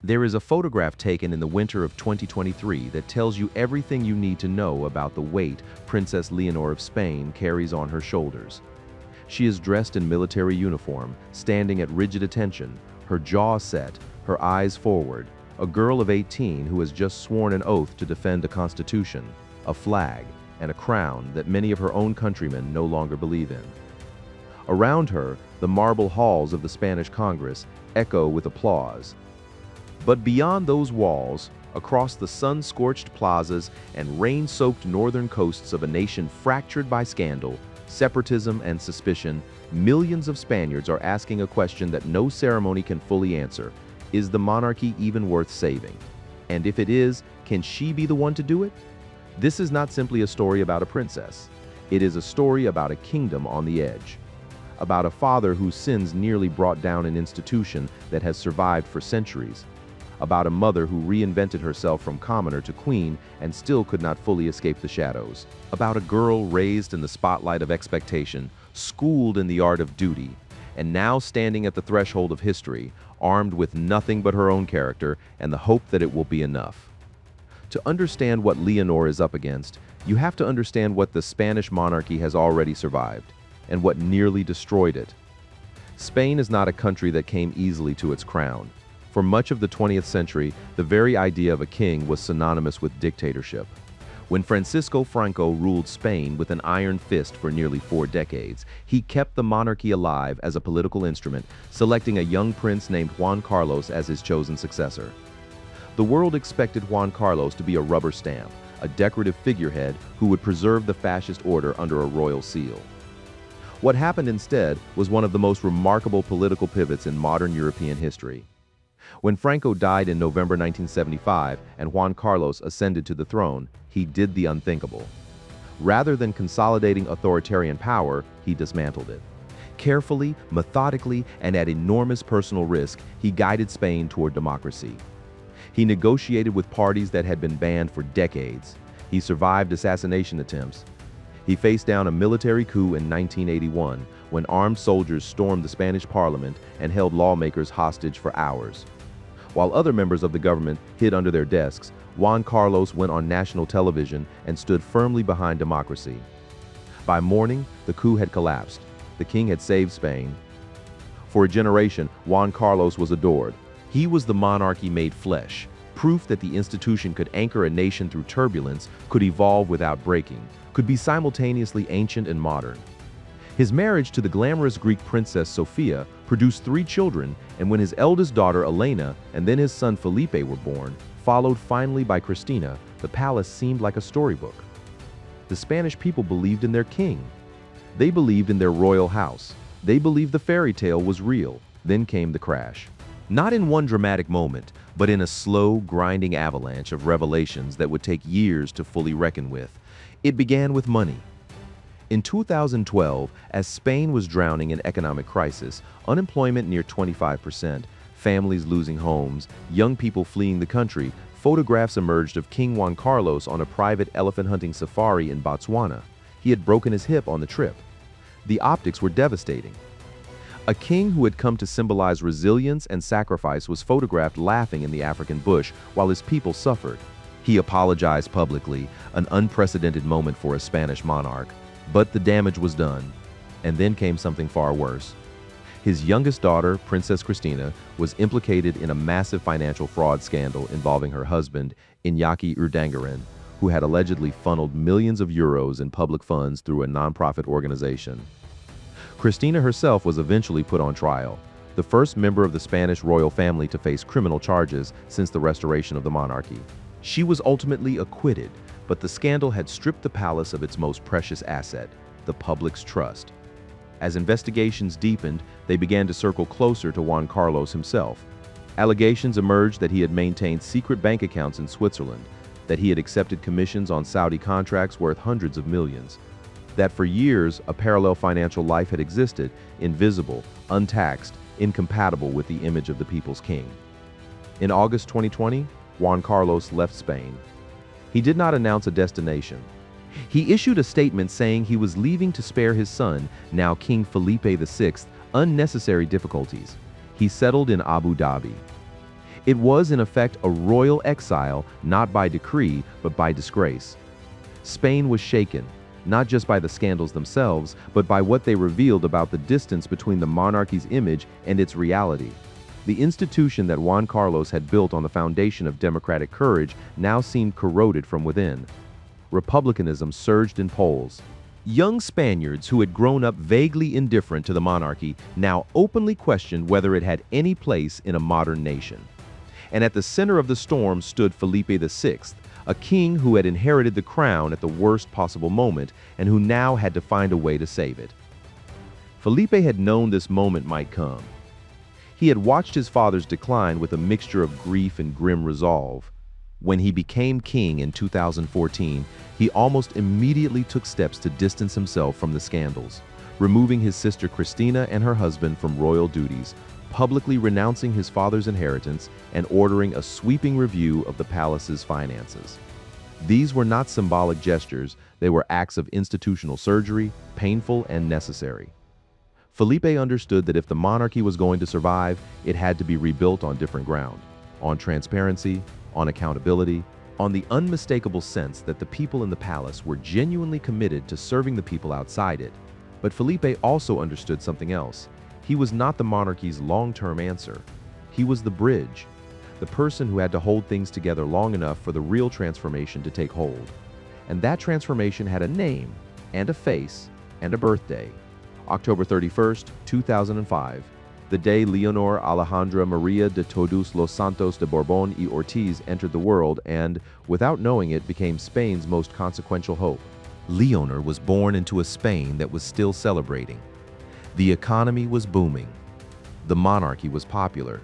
There is a photograph taken in the winter of 2023 that tells you everything you need to know about the weight Princess Leonor of Spain carries on her shoulders. She is dressed in military uniform, standing at rigid attention, her jaw set, her eyes forward, a girl of 18 who has just sworn an oath to defend a constitution, a flag, and a crown that many of her own countrymen no longer believe in. Around her, the marble halls of the Spanish Congress echo with applause. But beyond those walls, across the sun-scorched plazas and rain-soaked northern coasts of a nation fractured by scandal, separatism, and suspicion, millions of Spaniards are asking a question that no ceremony can fully answer. Is the monarchy even worth saving? And if it is, can she be the one to do it? This is not simply a story about a princess. It is a story about a kingdom on the edge. About a father whose sins nearly brought down an institution that has survived for centuries. About a mother who reinvented herself from commoner to queen and still could not fully escape the shadows. About a girl raised in the spotlight of expectation, schooled in the art of duty, and now standing at the threshold of history, armed with nothing but her own character and the hope that it will be enough. To understand what Leonor is up against, you have to understand what the Spanish monarchy has already survived, and what nearly destroyed it. Spain is not a country that came easily to its crown. For much of the 20th century, the very idea of a king was synonymous with dictatorship. When Francisco Franco ruled Spain with an iron fist for nearly 4 decades, he kept the monarchy alive as a political instrument, selecting a young prince named Juan Carlos as his chosen successor. The world expected Juan Carlos to be a rubber stamp, a decorative figurehead who would preserve the fascist order under a royal seal. What happened instead was one of the most remarkable political pivots in modern European history. When Franco died in November 1975 and Juan Carlos ascended to the throne, he did the unthinkable. Rather than consolidating authoritarian power, he dismantled it. Carefully, methodically, and at enormous personal risk, he guided Spain toward democracy. He negotiated with parties that had been banned for decades. He survived assassination attempts. He faced down a military coup in 1981 when armed soldiers stormed the Spanish parliament and held lawmakers hostage for hours. While other members of the government hid under their desks, Juan Carlos went on national television and stood firmly behind democracy. By morning, the coup had collapsed. The king had saved Spain. For a generation, Juan Carlos was adored. He was the monarchy made flesh, proof that the institution could anchor a nation through turbulence, could evolve without breaking, could be simultaneously ancient and modern. His marriage to the glamorous Greek princess Sophia produced 3 children, and when his eldest daughter Elena and then his son Felipe were born, followed finally by Cristina, the palace seemed like a storybook. The Spanish people believed in their king. They believed in their royal house. They believed the fairy tale was real. Then came the crash. Not in one dramatic moment, but in a slow, grinding avalanche of revelations that would take years to fully reckon with. It began with money. In 2012, as Spain was drowning in economic crisis, unemployment near 25%, families losing homes, young people fleeing the country, photographs emerged of King Juan Carlos on a private elephant hunting safari in Botswana. He had broken his hip on the trip. The optics were devastating. A king who had come to symbolize resilience and sacrifice was photographed laughing in the African bush while his people suffered. He apologized publicly, an unprecedented moment for a Spanish monarch. But the damage was done. And then came something far worse. His youngest daughter, Princess Cristina, was implicated in a massive financial fraud scandal involving her husband, Iñaki Urdangarin, who had allegedly funneled millions of euros in public funds through a nonprofit organization. Cristina herself was eventually put on trial, the first member of the Spanish royal family to face criminal charges since the restoration of the monarchy. She was ultimately acquitted, but the scandal had stripped the palace of its most precious asset, the public's trust. As investigations deepened, they began to circle closer to Juan Carlos himself. Allegations emerged that he had maintained secret bank accounts in Switzerland, that he had accepted commissions on Saudi contracts worth hundreds of millions, that for years a parallel financial life had existed, invisible, untaxed, incompatible with the image of the people's king. In August 2020, Juan Carlos left Spain. He did not announce a destination. He issued a statement saying he was leaving to spare his son, now King Felipe VI, unnecessary difficulties. He settled in Abu Dhabi. It was, in effect, a royal exile, not by decree, but by disgrace. Spain was shaken, not just by the scandals themselves, but by what they revealed about the distance between the monarchy's image and its reality. The institution that Juan Carlos had built on the foundation of democratic courage now seemed corroded from within. Republicanism surged in polls. Young Spaniards who had grown up vaguely indifferent to the monarchy now openly questioned whether it had any place in a modern nation. And at the center of the storm stood Felipe VI, a king who had inherited the crown at the worst possible moment and who now had to find a way to save it. Felipe had known this moment might come. He had watched his father's decline with a mixture of grief and grim resolve. When he became king in 2014, he almost immediately took steps to distance himself from the scandals, removing his sister Cristina and her husband from royal duties, publicly renouncing his father's inheritance, and ordering a sweeping review of the palace's finances. These were not symbolic gestures, they were acts of institutional surgery, painful and necessary. Felipe understood that if the monarchy was going to survive, it had to be rebuilt on different ground, on transparency, on accountability, on the unmistakable sense that the people in the palace were genuinely committed to serving the people outside it. But Felipe also understood something else. He was not the monarchy's long-term answer. He was the bridge, the person who had to hold things together long enough for the real transformation to take hold. And that transformation had a name, and a face, and a birthday. October 31st, 2005. The day Leonor Alejandra Maria de Todos los Santos de Borbón y Ortiz entered the world and, without knowing it, became Spain's most consequential hope. Leonor was born into a Spain that was still celebrating. The economy was booming. The monarchy was popular.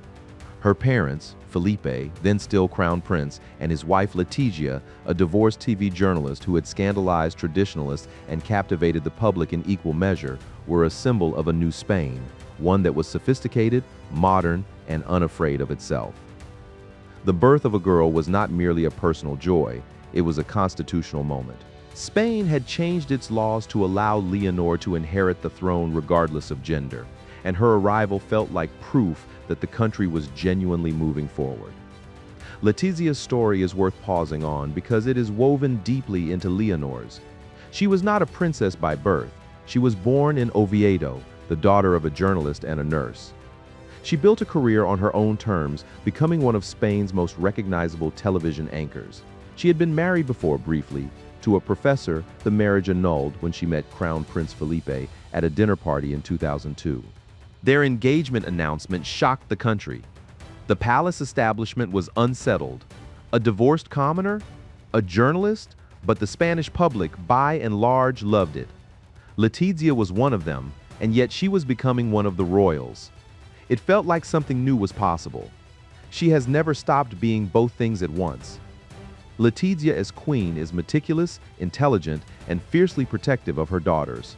Her parents, Felipe, then still Crown Prince, and his wife Letizia, a divorced TV journalist who had scandalized traditionalists and captivated the public in equal measure, were a symbol of a new Spain, one that was sophisticated, modern, and unafraid of itself. The birth of a girl was not merely a personal joy, it was a constitutional moment. Spain had changed its laws to allow Leonor to inherit the throne regardless of gender, and her arrival felt like proof that the country was genuinely moving forward. Letizia's story is worth pausing on because it is woven deeply into Leonor's. She was not a princess by birth. She was born in Oviedo, the daughter of a journalist and a nurse. She built a career on her own terms, becoming one of Spain's most recognizable television anchors. She had been married before briefly to a professor, the marriage annulled when she met Crown Prince Felipe at a dinner party in 2002. Their engagement announcement shocked the country. The palace establishment was unsettled. A divorced commoner? A journalist? But the Spanish public, by and large, loved it. Letizia was one of them, and yet she was becoming one of the royals. It felt like something new was possible. She has never stopped being both things at once. Letizia as queen is meticulous, intelligent, and fiercely protective of her daughters.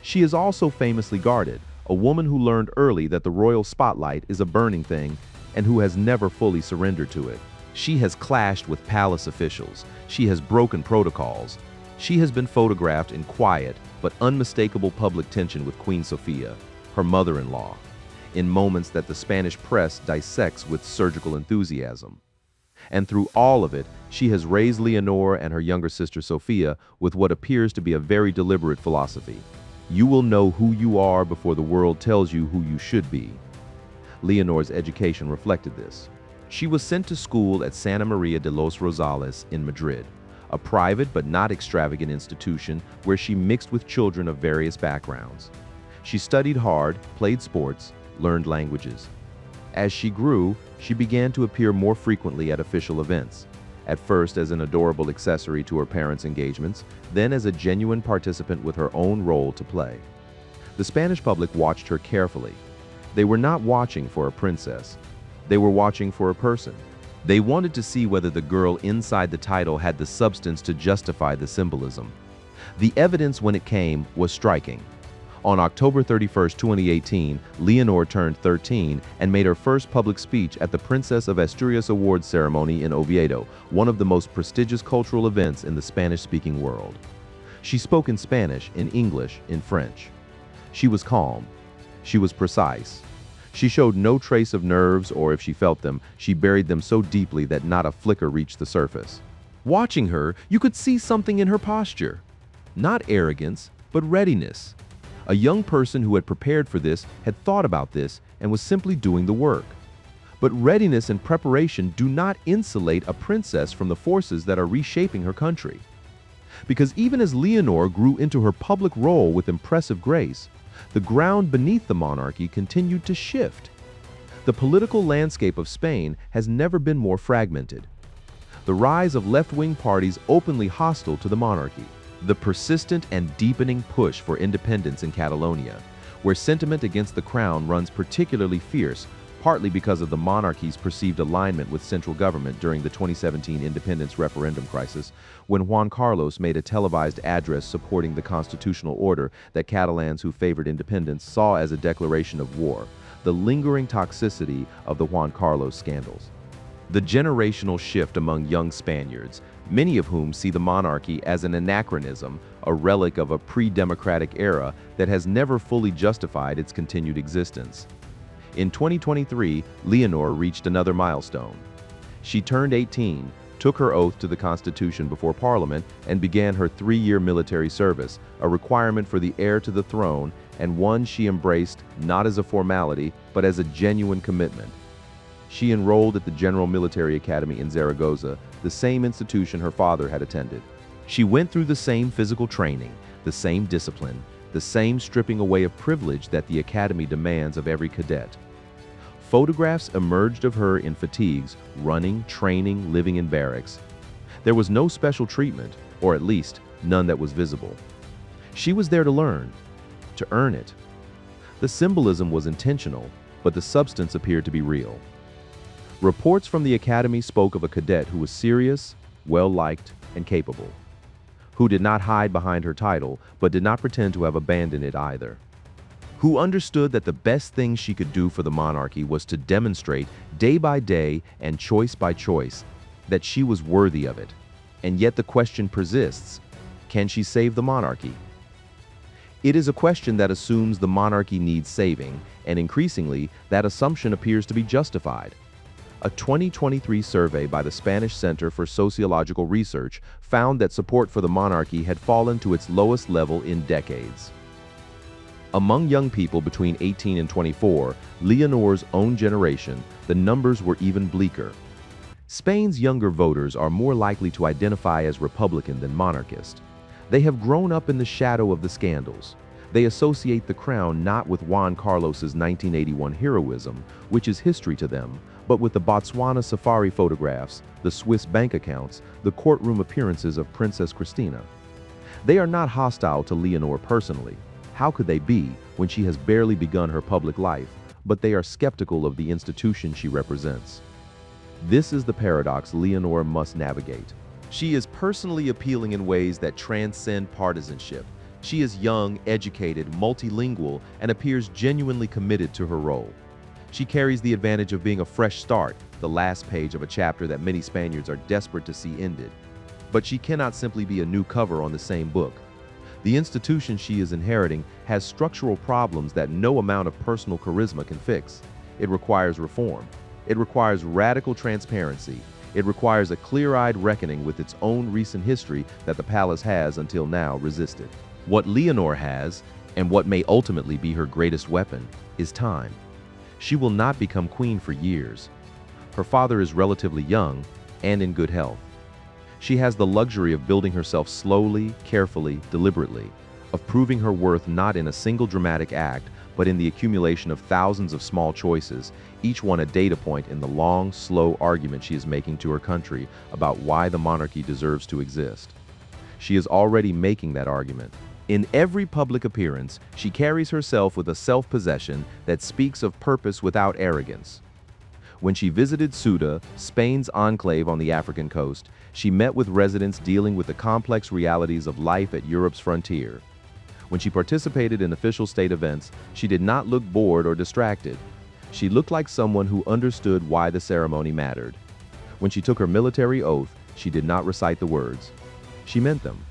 She is also famously guarded, a woman who learned early that the royal spotlight is a burning thing and who has never fully surrendered to it. She has clashed with palace officials. She has broken protocols. She has been photographed in quiet but unmistakable public tension with Queen Sofia, her mother-in-law, in moments that the Spanish press dissects with surgical enthusiasm. And through all of it, she has raised Leonor and her younger sister Sofia with what appears to be a very deliberate philosophy. You will know who you are before the world tells you who you should be. Leonor's education reflected this. She was sent to school at Santa Maria de los Rosales in Madrid, a private but not extravagant institution where she mixed with children of various backgrounds. She studied hard, played sports, learned languages. As she grew, she began to appear more frequently at official events, at first as an adorable accessory to her parents' engagements, then as a genuine participant with her own role to play. The Spanish public watched her carefully. They were not watching for a princess. They were watching for a person. They wanted to see whether the girl inside the title had the substance to justify the symbolism. The evidence when it came was striking. On October 31, 2018, Leonor turned 13 and made her first public speech at the Princess of Asturias Awards ceremony in Oviedo, one of the most prestigious cultural events in the Spanish-speaking world. She spoke in Spanish, in English, in French. She was calm. She was precise. She showed no trace of nerves, or if she felt them, she buried them so deeply that not a flicker reached the surface. Watching her, you could see something in her posture. Not arrogance, but readiness. A young person who had prepared for this, had thought about this, and was simply doing the work. But readiness and preparation do not insulate a princess from the forces that are reshaping her country. Because even as Leonor grew into her public role with impressive grace, the ground beneath the monarchy continued to shift. The political landscape of Spain has never been more fragmented. The rise of left-wing parties openly hostile to the monarchy. The persistent and deepening push for independence in Catalonia, where sentiment against the crown runs particularly fierce, partly because of the monarchy's perceived alignment with central government during the 2017 independence referendum crisis, when Juan Carlos made a televised address supporting the constitutional order that Catalans who favored independence saw as a declaration of war, the lingering toxicity of the Juan Carlos scandals. The generational shift among young Spaniards, many of whom see the monarchy as an anachronism, a relic of a pre-democratic era that has never fully justified its continued existence. In 2023, Leonor reached another milestone. She turned 18, took her oath to the Constitution before Parliament, and began her 3-year military service, a requirement for the heir to the throne, and one she embraced not as a formality, but as a genuine commitment. She enrolled at the General Military Academy in Zaragoza, the same institution her father had attended. She went through the same physical training, the same discipline, the same stripping away of privilege that the academy demands of every cadet. Photographs emerged of her in fatigues, running, training, living in barracks. There was no special treatment, or at least none that was visible. She was there to learn, to earn it. The symbolism was intentional, but the substance appeared to be real. Reports from the academy spoke of a cadet who was serious, well-liked, and capable, who did not hide behind her title, but did not pretend to have abandoned it either, who understood that the best thing she could do for the monarchy was to demonstrate day by day and choice by choice that she was worthy of it. And yet the question persists, can she save the monarchy? It is a question that assumes the monarchy needs saving, and increasingly, that assumption appears to be justified. A 2023 survey by the Spanish Center for Sociological Research found that support for the monarchy had fallen to its lowest level in decades. Among young people between 18 and 24, Leonor's own generation, the numbers were even bleaker. Spain's younger voters are more likely to identify as Republican than monarchist. They have grown up in the shadow of the scandals. They associate the crown not with Juan Carlos's 1981 heroism, which is history to them, but with the Botswana safari photographs, the Swiss bank accounts, the courtroom appearances of Princess Christina. They are not hostile to Leonor personally. How could they be when she has barely begun her public life, but they are skeptical of the institution she represents? This is the paradox Leonor must navigate. She is personally appealing in ways that transcend partisanship. She is young, educated, multilingual, and appears genuinely committed to her role. She carries the advantage of being a fresh start, the last page of a chapter that many Spaniards are desperate to see ended. But she cannot simply be a new cover on the same book. The institution she is inheriting has structural problems that no amount of personal charisma can fix. It requires reform. It requires radical transparency. It requires a clear-eyed reckoning with its own recent history that the palace has until now resisted. What Leonor has, and what may ultimately be her greatest weapon, is time. She will not become queen for years. Her father is relatively young and in good health. She has the luxury of building herself slowly, carefully, deliberately, of proving her worth not in a single dramatic act, but in the accumulation of thousands of small choices, each one a data point in the long, slow argument she is making to her country about why the monarchy deserves to exist. She is already making that argument. In every public appearance, she carries herself with a self-possession that speaks of purpose without arrogance. When she visited Ceuta, Spain's enclave on the African coast, she met with residents dealing with the complex realities of life at Europe's frontier. When she participated in official state events, she did not look bored or distracted. She looked like someone who understood why the ceremony mattered. When she took her military oath, she did not recite the words. She meant them.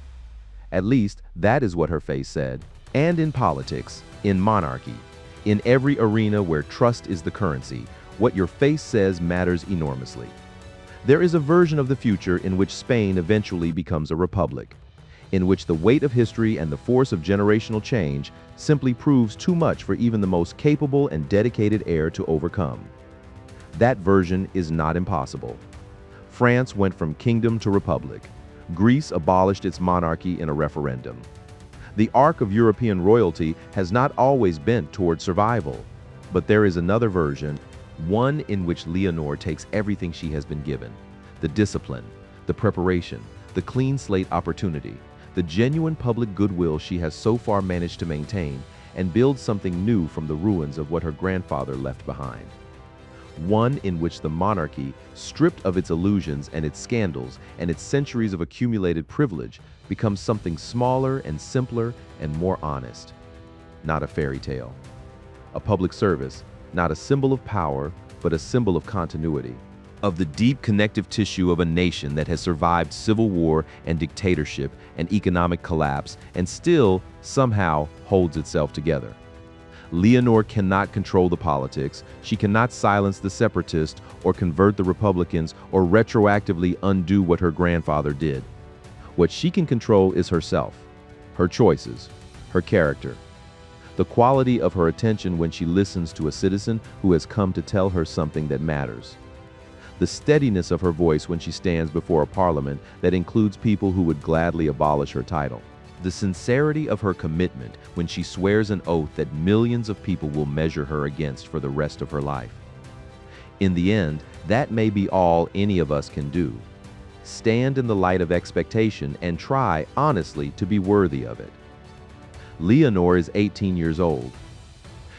At least, that is what her face said. And in politics, in monarchy, In every arena where trust is the currency, what your face says matters enormously. There is a version of the future in which Spain eventually becomes a republic, in which the weight of history and the force of generational change simply proves too much for even the most capable and dedicated heir to overcome. That version is not impossible. France went from kingdom to republic. Greece abolished its monarchy in a referendum. The arc of European royalty has not always bent toward survival, but there is another version, one in which Leonor takes everything she has been given: the discipline, the preparation, the clean slate opportunity, the genuine public goodwill she has so far managed to maintain, and builds something new from the ruins of what her grandfather left behind. One in which the monarchy, stripped of its illusions and its scandals and its centuries of accumulated privilege, becomes something smaller and simpler and more honest. Not a fairy tale. A public service, not a symbol of power, but a symbol of continuity, of the deep connective tissue of a nation that has survived civil war and dictatorship and economic collapse and still, somehow, holds itself together. Leonor cannot control the politics, she cannot silence the separatists or convert the Republicans or retroactively undo what her grandfather did. What she can control is herself, her choices, her character, the quality of her attention when she listens to a citizen who has come to tell her something that matters, the steadiness of her voice when she stands before a parliament that includes people who would gladly abolish her title, the sincerity of her commitment when she swears an oath that millions of people will measure her against for the rest of her life. In the end, that may be all any of us can do. Stand in the light of expectation and try, honestly, to be worthy of it. Leonor is 18 years old.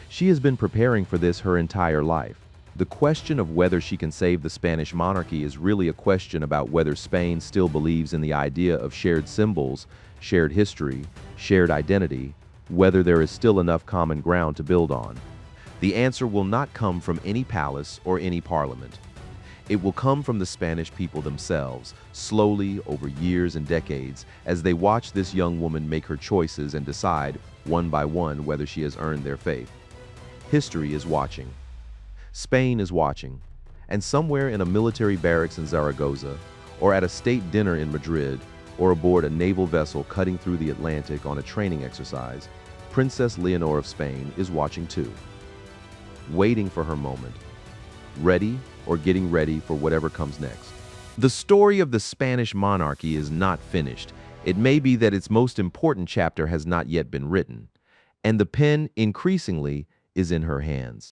She has been preparing for this her entire life. The question of whether she can save the Spanish monarchy is really a question about whether Spain still believes in the idea of shared symbols, shared history, shared identity, whether there is still enough common ground to build on. The answer will not come from any palace or any parliament. It will come from the Spanish people themselves, slowly over years and decades, as they watch this young woman make her choices and decide, one by one, whether she has earned their faith. History is watching. Spain is watching. And somewhere in a military barracks in Zaragoza, or at a state dinner in Madrid, or aboard a naval vessel cutting through the Atlantic on a training exercise, Princess Leonor of Spain is watching too. Waiting for her moment. Ready or getting ready for whatever comes next. The story of the Spanish monarchy is not finished. It may be that its most important chapter has not yet been written, and the pen, increasingly, is in her hands.